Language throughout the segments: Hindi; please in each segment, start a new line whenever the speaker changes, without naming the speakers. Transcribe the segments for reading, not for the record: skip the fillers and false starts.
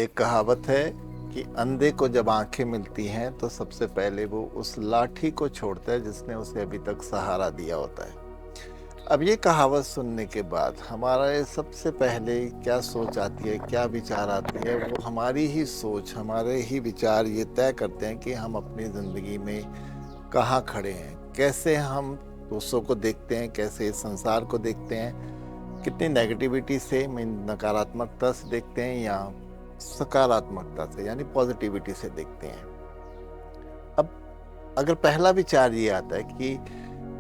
एक कहावत है कि अंधे को जब आंखें मिलती हैं तो सबसे पहले वो उस लाठी को छोड़ता है जिसने उसे अभी तक सहारा दिया होता है। अब ये कहावत सुनने के बाद हमारा ये सबसे पहले क्या सोच आती है, क्या विचार आती है, वो हमारी ही सोच, हमारे ही विचार ये तय करते हैं कि हम अपनी ज़िंदगी में कहाँ खड़े हैं, कैसे हम दूसरों को देखते हैं, कैसे इस संसार को देखते हैं, कितनी नेगेटिविटी से मीन नकारात्मकता से देखते हैं या सकारात्मकता से यानी पॉजिटिविटी से देखते हैं। अब अगर पहला विचार ये आता है कि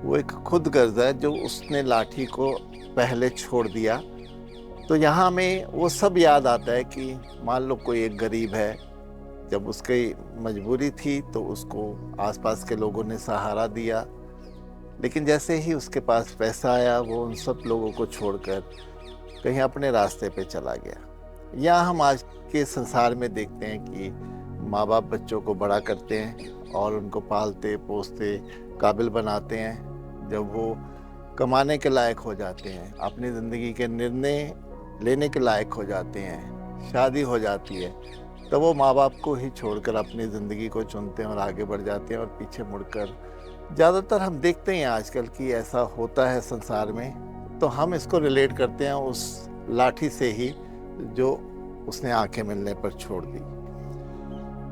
वो एक खुद गर्ज है जो उसने लाठी को पहले छोड़ दिया, तो यहाँ हमें वो सब याद आता है कि मान लो कोई एक गरीब है, जब उसकी मजबूरी थी तो उसको आसपास के लोगों ने सहारा दिया, लेकिन जैसे ही उसके पास पैसा आया वो उन सब लोगों को छोड़कर कहीं अपने रास्ते पे चला गया। या हम आज के संसार में देखते हैं कि माँ बाप बच्चों को बड़ा करते हैं और उनको पालते पोसते काबिल बनाते हैं। जब वो कमाने के लायक हो जाते हैं, अपनी ज़िंदगी के निर्णय लेने के लायक हो जाते हैं, शादी हो जाती है, तो वो माँ बाप को ही छोड़कर अपनी ज़िंदगी को चुनते हैं और आगे बढ़ जाते हैं और पीछे मुड़कर ज़्यादातर हम देखते हैं आजकल कि ऐसा होता है संसार में। तो हम इसको रिलेट करते हैं उस लाठी से ही जो उसने आंखें मिलने पर छोड़ दी।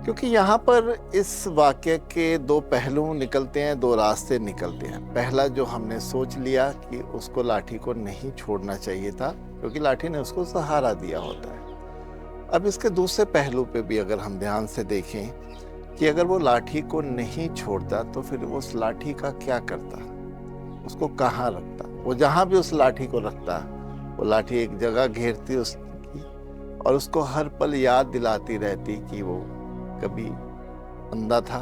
क्योंकि यहाँ पर इस वाक्य के दो पहलू निकलते हैं, दो रास्ते निकलते हैं। पहला जो हमने सोच लिया कि उसको लाठी को नहीं छोड़ना चाहिए था क्योंकि लाठी ने उसको सहारा दिया होता है। अब इसके दूसरे पहलू पे भी अगर हम ध्यान से देखें कि अगर वो लाठी को नहीं छोड़ता तो फिर वो उस लाठी का क्या करता, उसको कहाँ रखता। वो जहाँ भी उस लाठी को रखता, वो लाठी एक जगह घेरती उसकी और उसको हर पल याद दिलाती रहती कि वो कभी अंधा था।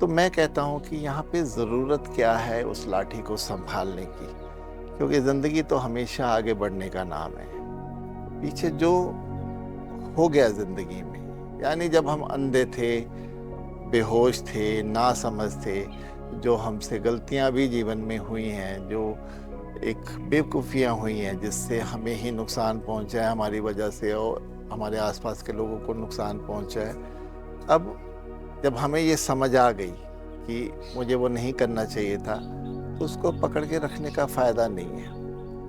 तो मैं कहता हूँ कि यहाँ पे ज़रूरत क्या है उस लाठी को संभालने की, क्योंकि ज़िंदगी तो हमेशा आगे बढ़ने का नाम है। पीछे जो हो गया ज़िंदगी में, यानी जब हम अंधे थे, बेहोश थे, नासमझ थे, जो हमसे गलतियाँ भी जीवन में हुई हैं, जो एक बेवकूफ़ियाँ हुई हैं जिससे हमें ही नुकसान पहुँचा है हमारी वजह से और हमारे आसपास के लोगों को नुकसान पहुँचा है। अब जब हमें ये समझ आ गई कि मुझे वो नहीं करना चाहिए था, तो उसको पकड़ के रखने का फ़ायदा नहीं है,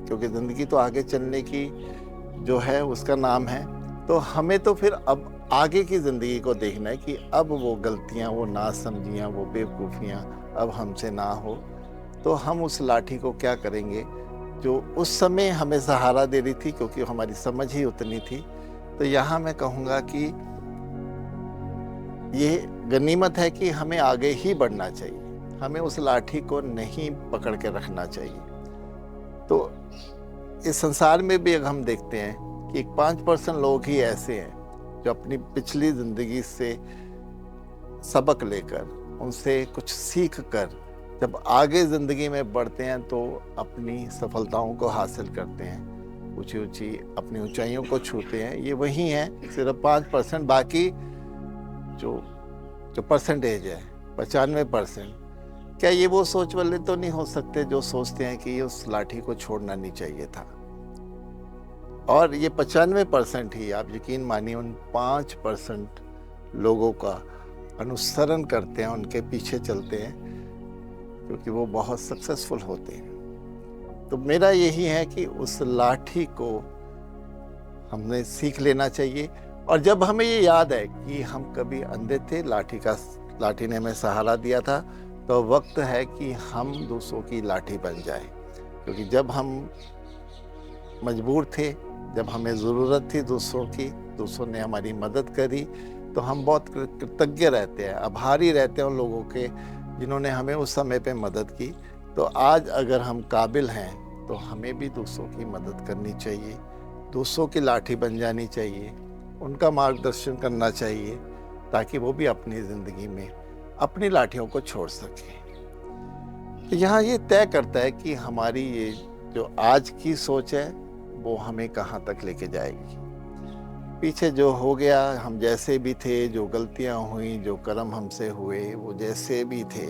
क्योंकि ज़िंदगी तो आगे चलने की जो है उसका नाम है। तो हमें तो फिर अब आगे की ज़िंदगी को देखना है कि अब वो गलतियाँ, वो नासमझियाँ, वो बेवकूफ़ियाँ अब हमसे ना हो। तो हम उस लाठी को क्या करेंगे जो उस समय हमें सहारा दे रही थी, क्योंकि हमारी समझ ही उतनी थी। तो यहाँ मैं कहूँगा कि ये गनीमत है कि हमें आगे ही बढ़ना चाहिए, हमें उस लाठी को नहीं पकड़ के रखना चाहिए। तो इस संसार में भी अगर हम देखते हैं कि 5% लोग ही ऐसे हैं जो अपनी पिछली ज़िंदगी से सबक लेकर, उनसे कुछ सीख कर जब आगे ज़िंदगी में बढ़ते हैं तो अपनी सफलताओं को हासिल करते हैं, ऊँची-ऊँची अपनी ऊँचाइयों को छूते हैं। ये वही हैं सिर्फ़ 5%, बाकी जो जो परसेंटेज है 95%, क्या ये वो सोच वाले तो नहीं हो सकते जो सोचते हैं कि उस लाठी को छोड़ना नहीं चाहिए था। और ये 95% ही आप यकीन मानिए उन 5% लोगों का अनुसरण करते हैं, उनके पीछे चलते हैं, क्योंकि वो बहुत सक्सेसफुल होते हैं। तो मेरा यही है कि उस लाठी को हमने सीख लेना चाहिए। और जब हमें ये याद है कि हम कभी अंधे थे, लाठी ने हमें सहारा दिया था, तो वक्त है कि हम दूसरों की लाठी बन जाए। क्योंकि जब हम मजबूर थे, जब हमें ज़रूरत थी दूसरों की, दूसरों ने हमारी मदद करी, तो हम बहुत कृतज्ञ रहते हैं, आभारी रहते हैं उन लोगों के जिन्होंने हमें उस समय पे मदद की। तो आज अगर हम काबिल हैं तो हमें भी दूसरों की मदद करनी चाहिए, दूसरों की लाठी बन जानी चाहिए, उनका मार्गदर्शन करना चाहिए, ताकि वो भी अपनी ज़िंदगी में अपनी लाठियों को छोड़ सकें। तो यहाँ ये तय करता है कि हमारी ये जो आज की सोच है वो हमें कहाँ तक लेके जाएगी। पीछे जो हो गया, हम जैसे भी थे, जो गलतियाँ हुई, जो कर्म हमसे हुए, वो जैसे भी थे,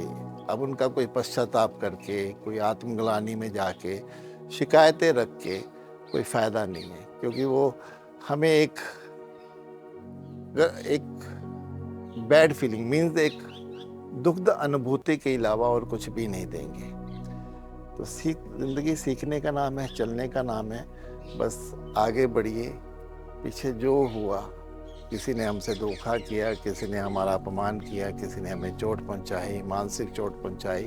अब उनका कोई पश्चाताप करके, कोई आत्मग्लानि में जाके, शिकायतें रख के कोई फ़ायदा नहीं है, क्योंकि वो हमें एक एक बैड फीलिंग मीन्स एक दुखद अनुभूति के अलावा और कुछ भी नहीं देंगे। तो ज़िंदगी सीखने का नाम है, चलने का नाम है। बस आगे बढ़िए, पीछे जो हुआ, किसी ने हमसे धोखा किया, किसी ने हमारा अपमान किया, किसी ने हमें चोट पहुंचाई, मानसिक चोट पहुंचाई।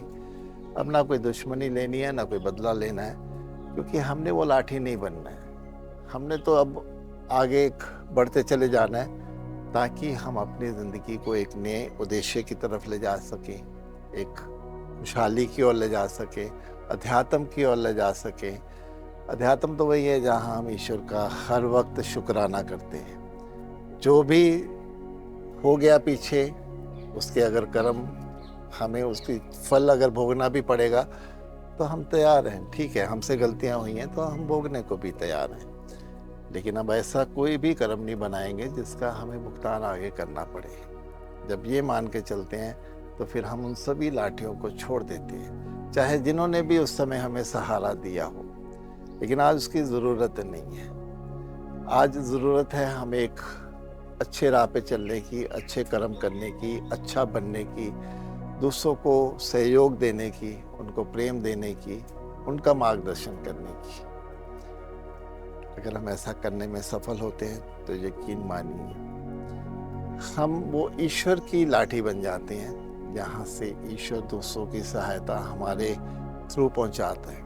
अब ना कोई दुश्मनी लेनी है, ना कोई बदला लेना है, क्योंकि हमने वो लाठी नहीं बनना है। हमने तो अब आगे बढ़ते चले जाना है, ताकि हम अपनी ज़िंदगी को एक नए उद्देश्य की तरफ ले जा सकें, एक खुशहाली की ओर ले जा सकें, अध्यात्म की ओर ले जा सकें। अध्यात्म तो वही है जहाँ हम ईश्वर का हर वक्त शुक्राना करते हैं। जो भी हो गया पीछे, उसके अगर कर्म, हमें उसकी फल अगर भोगना भी पड़ेगा तो हम तैयार हैं। ठीक है, हमसे गलतियां हुई हैं तो हम भोगने को भी तैयार हैं, लेकिन अब ऐसा कोई भी कर्म नहीं बनाएंगे जिसका हमें भुगतान आगे करना पड़े। जब ये मान के चलते हैं तो फिर हम उन सभी लाठियों को छोड़ देते हैं, चाहे जिन्होंने भी उस समय हमें सहारा दिया हो। लेकिन आज उसकी ज़रूरत नहीं है। आज ज़रूरत है हमें एक अच्छे राह पे चलने की, अच्छे कर्म करने की, अच्छा बनने की, दूसरों को सहयोग देने की, उनको प्रेम देने की, उनका मार्गदर्शन करने की। अगर हम ऐसा करने में सफल होते हैं तो यकीन मानिए हम वो ईश्वर की लाठी बन जाते हैं, जहाँ से ईश्वर दूसरों की सहायता हमारे थ्रू पहुँचाता है।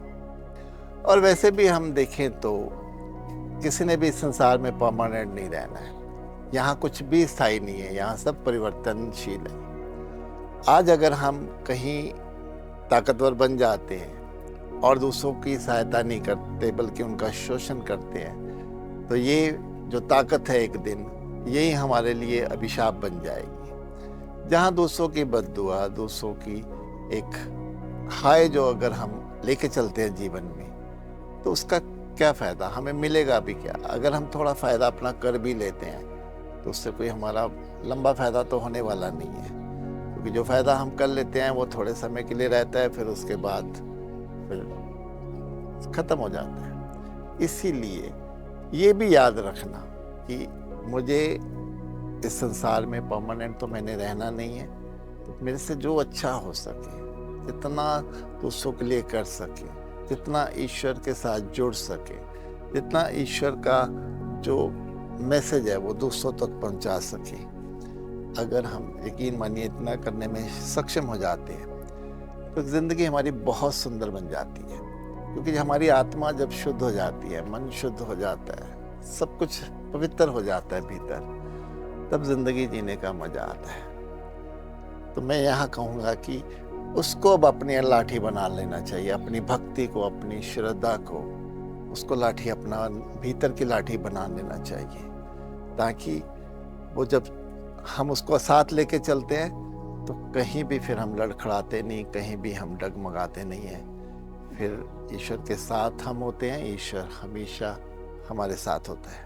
और वैसे भी हम देखें तो किसी ने भी इस संसार में परमानेंट नहीं रहना है। यहाँ कुछ भी स्थायी नहीं है, यहाँ सब परिवर्तनशील है। आज अगर हम कहीं ताकतवर बन जाते हैं और दूसरों की सहायता नहीं करते बल्कि उनका शोषण करते हैं, तो ये जो ताकत है एक दिन यही हमारे लिए अभिशाप बन जाएगी। जहाँ दूसरों की बद्दुआ, दूसरों की एक हाय जो अगर हम लेके चलते हैं जीवन में, तो उसका क्या फ़ायदा, हमें मिलेगा भी क्या? अगर हम थोड़ा फ़ायदा अपना कर भी लेते हैं तो उससे कोई हमारा लंबा फ़ायदा तो होने वाला नहीं है, क्योंकि जो फ़ायदा हम कर लेते हैं वो थोड़े समय के लिए रहता है, फिर उसके बाद फिर ख़त्म हो जाता है। इसीलिए ये भी याद रखना कि मुझे इस संसार में परमानेंट तो मैंने रहना नहीं है, तो मेरे से जो अच्छा हो सके, जितना दूसरों के लिए कर सके, जितना ईश्वर के साथ जुड़ सके, जितना ईश्वर का जो मैसेज है वो दूसरों तक पहुंचा सके, अगर हम यकीन मानिए इतना करने में सक्षम हो जाते हैं तो ज़िंदगी हमारी बहुत सुंदर बन जाती है। क्योंकि हमारी आत्मा जब शुद्ध हो जाती है, मन शुद्ध हो जाता है, सब कुछ पवित्र हो जाता है भीतर, तब ज़िंदगी जीने का मज़ा आता है। तो मैं यहाँ कहूँगा कि उसको अब अपनी लाठी बना लेना चाहिए, अपनी भक्ति को, अपनी श्रद्धा को, उसको लाठी, अपना भीतर की लाठी बना लेना चाहिए, ताकि वो जब हम उसको साथ लेके चलते हैं तो कहीं भी फिर हम लड़खड़ाते नहीं, कहीं भी हम डगमगाते नहीं हैं। फिर ईश्वर के साथ हम होते हैं, ईश्वर हमेशा हमारे साथ होता है।